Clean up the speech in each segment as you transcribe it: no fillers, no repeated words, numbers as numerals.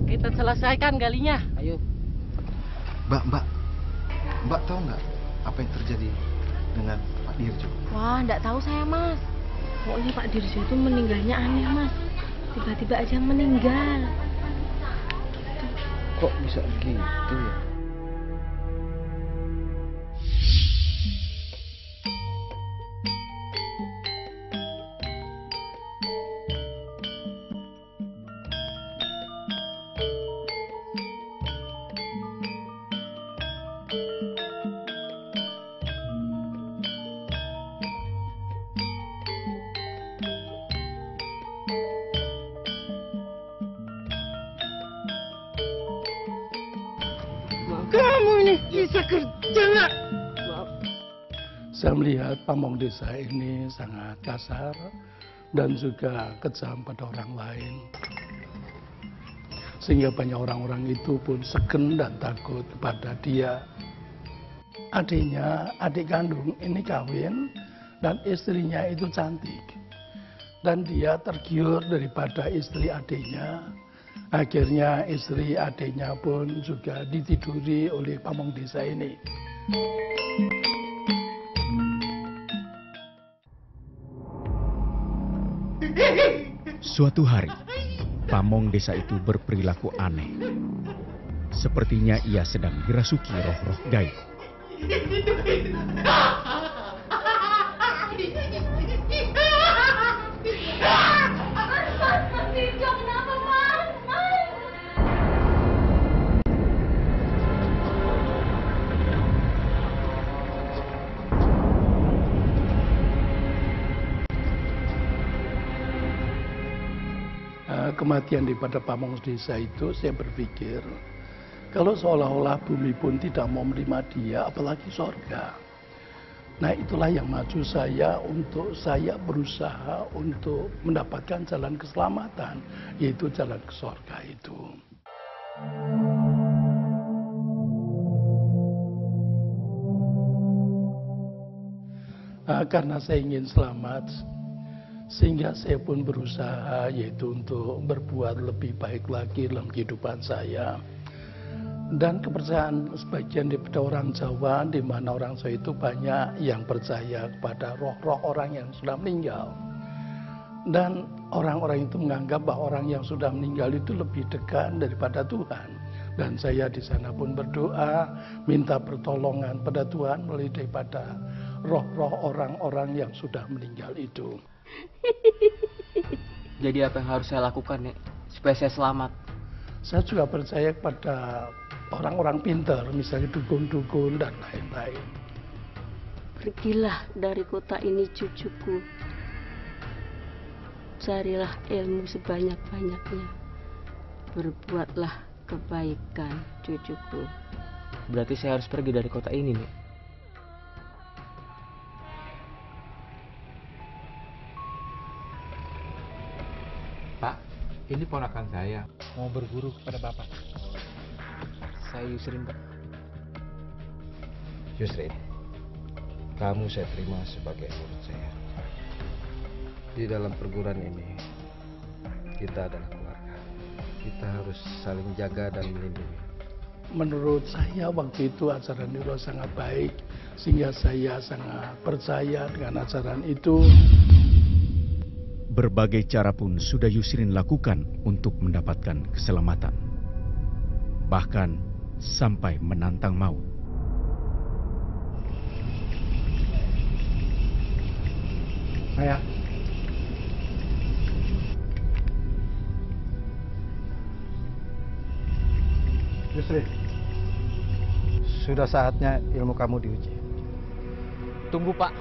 Kita selesaikan galinya. Ayo. Mbak tahu nggak apa yang terjadi dengan Pak Dirjo? Wah, nggak tahu saya, Mas. Pokoknya Pak Dirjo itu meninggalnya aneh, Mas. Tiba-tiba aja meninggal. Kok bisa gitu ya? Kamu ini bisa kerja nggak? Saya melihat pamong desa ini sangat kasar dan juga kejam pada orang lain. Sehingga banyak orang-orang itu pun segen dan takut kepada dia. Adiknya, adik kandung ini kawin dan istrinya itu cantik. Dan dia tergiur daripada istri adiknya. Akhirnya istri adiknya pun juga ditiduri oleh pamong desa ini. Suatu hari, pamong desa itu berperilaku aneh. Sepertinya ia sedang dirasuki roh-roh gaib. Kematian daripada pamong desa itu, saya berpikir kalau seolah-olah bumi pun tidak mau menerima dia, apalagi sorga. Nah, itulah yang maju saya untuk saya berusaha untuk mendapatkan jalan keselamatan, yaitu jalan ke sorga itu. Karena saya ingin selamat, sehingga saya pun berusaha yaitu untuk berbuat lebih baik lagi dalam kehidupan saya. Dan kepercayaan sebagian daripada orang Jawa, di mana orang Jawa itu banyak yang percaya kepada roh-roh orang yang sudah meninggal. Dan orang-orang itu menganggap bahwa orang yang sudah meninggal itu lebih dekat daripada Tuhan. Dan saya di sana pun berdoa, minta pertolongan pada Tuhan melalui daripada roh-roh orang-orang yang sudah meninggal itu. Jadi apa yang harus saya lakukan, Nek, supaya saya selamat? Saya juga percaya kepada orang-orang pintar, misalnya dukun-dukun dan lain-lain. Pergilah dari kota ini, cucuku. Carilah ilmu sebanyak-banyaknya. Berbuatlah kebaikan, cucuku. Berarti saya harus pergi dari kota ini, Nek. Pak, ini ponakan saya. Mau berguru kepada Bapak. Saya Yusrin, Pak. Yusrin, kamu saya terima sebagai murid saya. Di dalam perguruan ini, kita adalah keluarga. Kita harus saling jaga dan melindungi. Menurut saya waktu itu ajaran Niro sangat baik, sehingga saya sangat percaya dengan ajaran itu. Berbagai cara pun sudah Yusrin lakukan untuk mendapatkan keselamatan. Bahkan sampai menantang maut. Ayah. Yusri, sudah saatnya ilmu kamu diuji. Tunggu, Pak.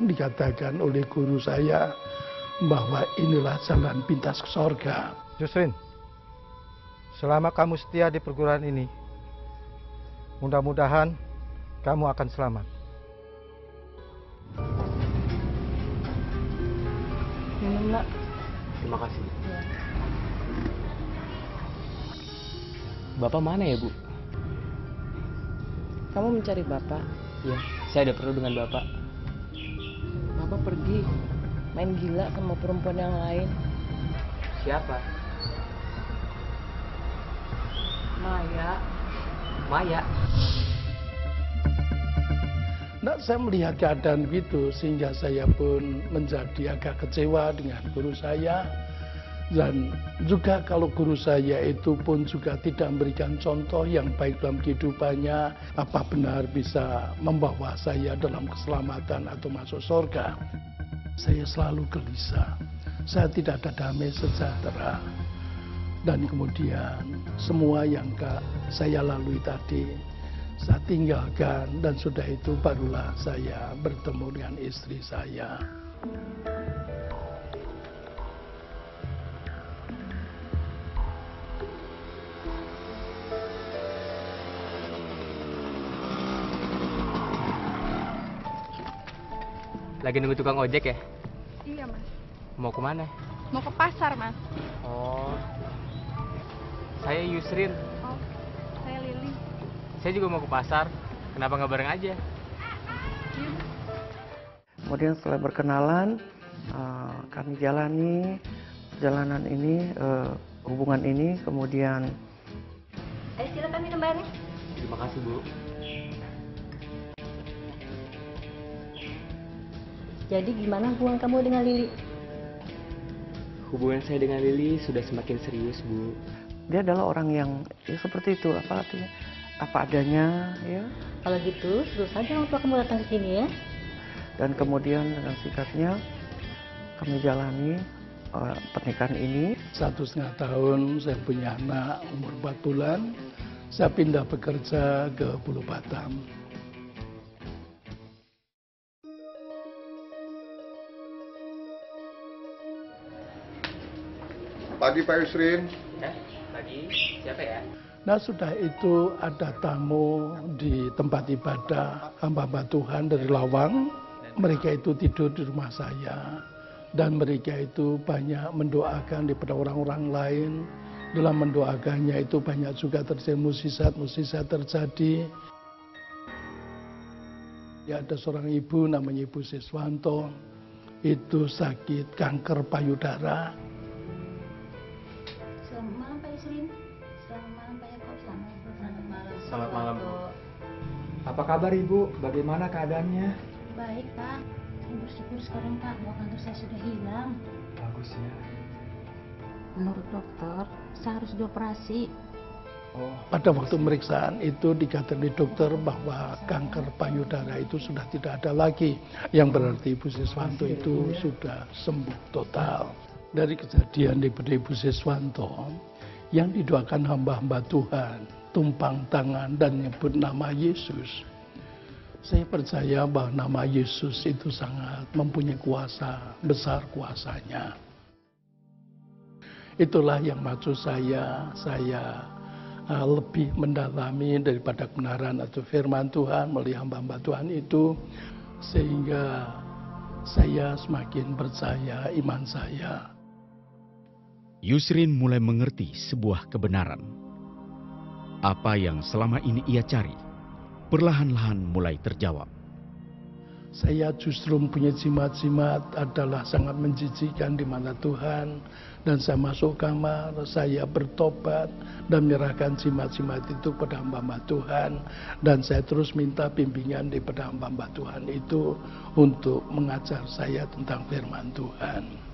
Dikatakan oleh guru saya bahwa inilah jalan pintas ke sorga. Yusrin, selama kamu setia di perguruan ini, mudah-mudahan kamu akan selamat. Minum, Nak. Terima kasih. Bapak mana ya, Bu? Kamu mencari bapak? Ya, saya ada perlu dengan Bapak. Bapak pergi main gila sama perempuan yang lain. Siapa? Maya. Maya. Nah, saya melihat keadaan begitu sehingga saya pun menjadi agak kecewa dengan guru saya. Dan juga kalau guru saya itu pun juga tidak memberikan contoh yang baik dalam kehidupannya, apa benar bisa membawa saya dalam keselamatan atau masuk surga. Saya selalu gelisah, saya tidak ada damai sejahtera. Dan kemudian semua yang saya lalui tadi, saya tinggalkan, dan sudah itu barulah saya bertemu dengan istri saya. Lagi nunggu tukang ojek ya? Iya, Mas. Mau kemana? Mau ke pasar, Mas. Oh, saya Yusrin. Oh, saya Lili. Saya juga mau ke pasar. Kenapa nggak bareng aja? Iya, Mas. Kemudian setelah berkenalan, kami jalani perjalanan ini, hubungan ini, kemudian... Ayo silakan minum bareng. Terima kasih, Bu. Jadi gimana hubungan kamu dengan Lili? Hubungan saya dengan Lili sudah semakin serius, Bu. Dia adalah orang yang ya, seperti itu, apa artinya, apa adanya, ya. Kalau gitu, terus saja orang tua kamu datang ke sini ya. Dan kemudian dengan sikapnya kami jalani pernikahan ini. 1,5 tahun saya punya anak umur 4 bulan. Saya pindah bekerja ke Pulau Batam. Pagi Pak Yusrin. Pagi. Siapa ya? Nah, sudah itu ada tamu di tempat ibadah hamba-hamba Tuhan dari Lawang. Mereka itu tidur di rumah saya. Dan mereka itu banyak mendoakan daripada orang-orang lain. Dalam mendoakannya itu banyak juga terjadi musisat terjadi. Ya, ada seorang ibu namanya Ibu Siswanto. Itu sakit kanker payudara. Selamat malam Pak Yusrin. Selamat malam Pak Yakob. Selamat malam. Selamat malam, Bu. Apa kabar Ibu? Bagaimana keadaannya? Baik Pak. Saya bersyukur sekarang Pak bahwa kanker saya sudah hilang. Bagus ya. Menurut dokter, saya harus dioperasi. Oh, Pada waktu pemeriksaan itu dikatakan di dokter bahwa kanker payudara itu sudah tidak ada lagi. Yang berarti Ibu Siswanto itu sudah sembuh total. Dari kejadian daripada Ibu Siswanto yang didoakan hamba-hamba Tuhan, tumpang tangan dan nyebut nama Yesus. Saya percaya bahwa nama Yesus itu sangat mempunyai kuasa, besar kuasanya. Itulah yang maksud saya lebih mendalami daripada kebenaran atau firman Tuhan melalui hamba-hamba Tuhan itu, sehingga saya semakin percaya iman saya. Yusrin mulai mengerti sebuah kebenaran. Apa yang selama ini ia cari, perlahan-lahan mulai terjawab. Saya justru mempunyai jimat-jimat adalah sangat menjijikan di mana Tuhan. Dan saya masuk kamar, saya bertobat dan menyerahkan jimat-jimat itu kepada hamba-hamba Tuhan. Dan saya terus minta bimbingan daripada hamba-hamba Tuhan itu untuk mengajar saya tentang firman Tuhan.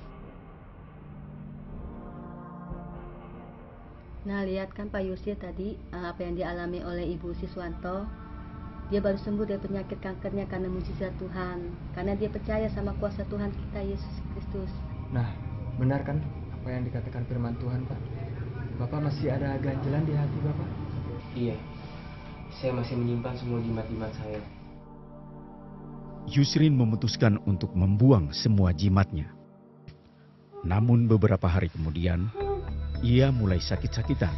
Nah, lihat kan Pak Yusri tadi apa yang dialami oleh Ibu Siswanto. Dia baru sembuh dari penyakit kankernya karena mujizat Tuhan. Karena dia percaya sama kuasa Tuhan kita, Yesus Kristus. nah benar kan apa yang dikatakan firman Tuhan, Pak? Bapak masih ada ganjalan di hati Bapak? Iya. Saya masih menyimpan semua jimat-jimat saya. Yusrin memutuskan untuk membuang semua jimatnya. Namun beberapa hari kemudian, ia mulai sakit-sakitan.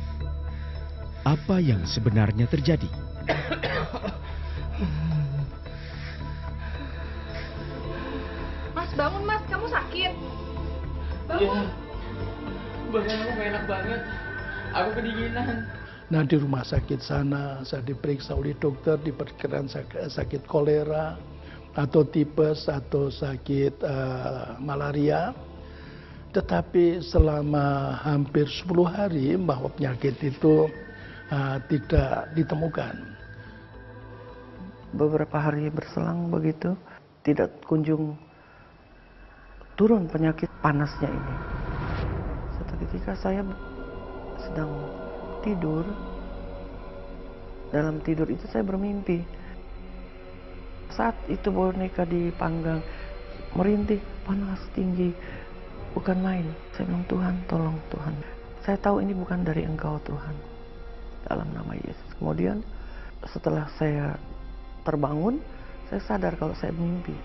Apa yang sebenarnya terjadi? Mas, bangun Mas, kamu sakit. Bangun. Badan aku gak enak banget. Aku kedinginan. Nah, di rumah sakit sana saya diperiksa oleh dokter, diperkirakan sakit kolera atau tipes atau sakit malaria. Tetapi selama hampir 10 hari bahwa penyakit itu tidak ditemukan. Beberapa hari berselang begitu, tidak kunjung turun penyakit panasnya ini. Suatu ketika saya sedang tidur, dalam tidur itu saya bermimpi. Saat itu boneka dipanggang, merintih, panas tinggi, bukan main. Saya bilang, Tuhan, tolong Tuhan. Saya tahu ini bukan dari Engkau Tuhan, dalam nama Yesus. Kemudian setelah saya terbangun, saya sadar kalau saya mimpi.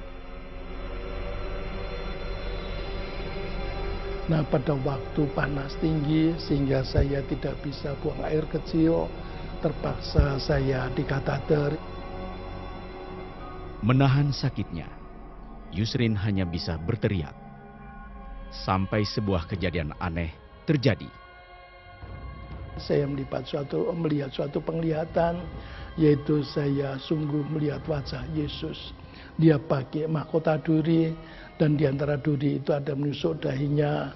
Nah, pada waktu panas tinggi sehingga saya tidak bisa buang air kecil, terpaksa saya di kateter. Menahan sakitnya, Yusrin hanya bisa berteriak. Sampai sebuah kejadian aneh terjadi. Saya melihat suatu penglihatan, yaitu saya sungguh melihat wajah Yesus. Dia pakai mahkota duri, dan di antara duri itu ada menusuk dahinya,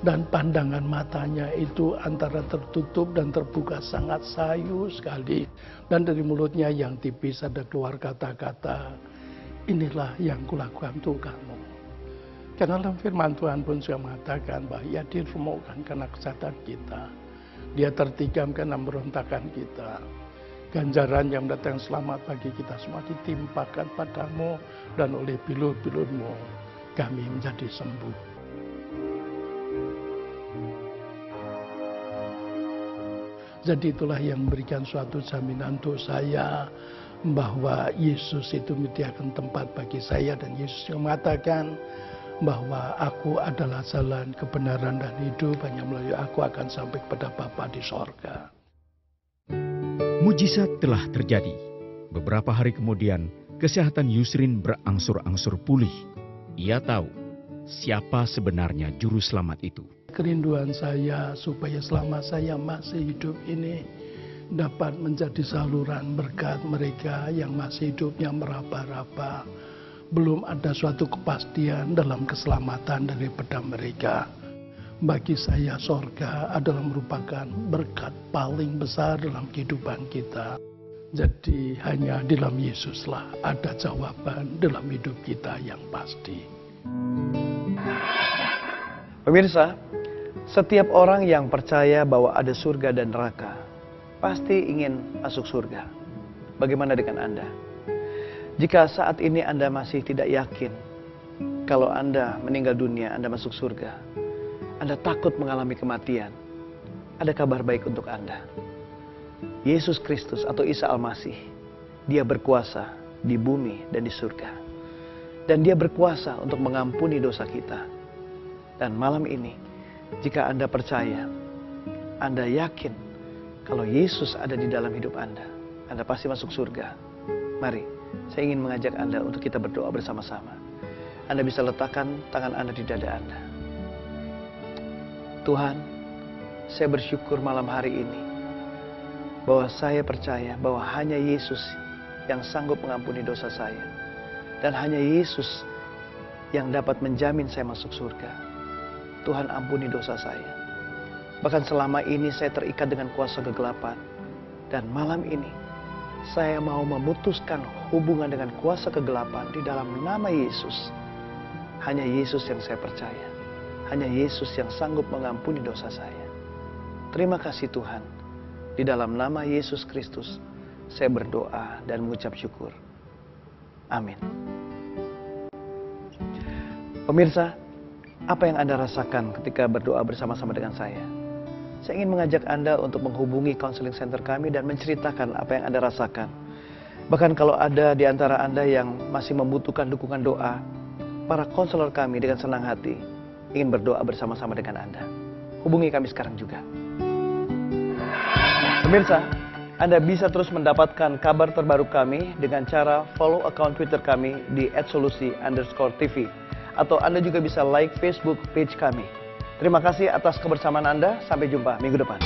dan pandangan matanya itu antara tertutup dan terbuka sangat sayu sekali. Dan dari mulutnya yang tipis ada keluar kata-kata, inilah yang kulakukan untuk kamu. Karena dalam firman Tuhan pun sudah mengatakan bahwa ia diremukkan karena kesalahan kita. Dia tertikam karena memberontakan kita. Ganjaran yang datang selamat bagi kita semua ditimpakan padamu, dan oleh bilur-bilurmu kami menjadi sembuh. Jadi itulah yang memberikan suatu jaminan untuk saya bahwa Yesus itu menyediakan tempat bagi saya, dan Yesus yang mengatakan bahwa aku adalah jalan, kebenaran, dan hidup. Hanya melalui aku akan sampai kepada Bapa di sorga. Mujizat telah terjadi. Beberapa hari kemudian, kesehatan Yusrin berangsur-angsur pulih. Ia tahu siapa sebenarnya juru selamat itu. Kerinduan saya supaya selama saya masih hidup ini dapat menjadi saluran berkat mereka yang masih hidupnya meraba-raba. Belum ada suatu kepastian dalam keselamatan daripada mereka. Bagi saya sorga adalah merupakan berkat paling besar dalam kehidupan kita. Jadi hanya di dalam Yesuslah ada jawaban dalam hidup kita yang pasti. Pemirsa, setiap orang yang percaya bahwa ada surga dan neraka pasti ingin masuk surga. Bagaimana dengan Anda? Jika saat ini Anda masih tidak yakin kalau Anda meninggal dunia, Anda masuk surga, Anda takut mengalami kematian, ada kabar baik untuk Anda. Yesus Kristus atau Isa Al-Masih, Dia berkuasa di bumi dan di surga. Dan Dia berkuasa untuk mengampuni dosa kita. Dan malam ini, jika Anda percaya, Anda yakin kalau Yesus ada di dalam hidup Anda pasti masuk surga. Mari, saya ingin mengajak Anda untuk kita berdoa bersama-sama. Anda bisa letakkan tangan Anda di dada Anda. Tuhan, saya bersyukur malam hari ini bahwa saya percaya bahwa hanya Yesus yang sanggup mengampuni dosa saya. Dan hanya Yesus yang dapat menjamin saya masuk surga. Tuhan, ampuni dosa saya. Bahkan selama ini saya terikat dengan kuasa kegelapan. Dan malam ini saya mau memutuskan hubungan dengan kuasa kegelapan di dalam nama Yesus. Hanya Yesus yang saya percaya. Hanya Yesus yang sanggup mengampuni dosa saya. Terima kasih Tuhan. Di dalam nama Yesus Kristus, saya berdoa dan mengucap syukur. Amin. Pemirsa, apa yang Anda rasakan ketika berdoa bersama-sama dengan saya? Saya ingin mengajak Anda untuk menghubungi counseling center kami dan menceritakan apa yang Anda rasakan. Bahkan kalau ada di antara Anda yang masih membutuhkan dukungan doa, para konselor kami dengan senang hati ingin berdoa bersama-sama dengan Anda. Hubungi kami sekarang juga. Pemirsa, Anda bisa terus mendapatkan kabar terbaru kami dengan cara follow account Twitter kami di @solusi_tv. Atau Anda juga bisa like Facebook page kami. Terima kasih atas kebersamaan Anda. Sampai jumpa minggu depan.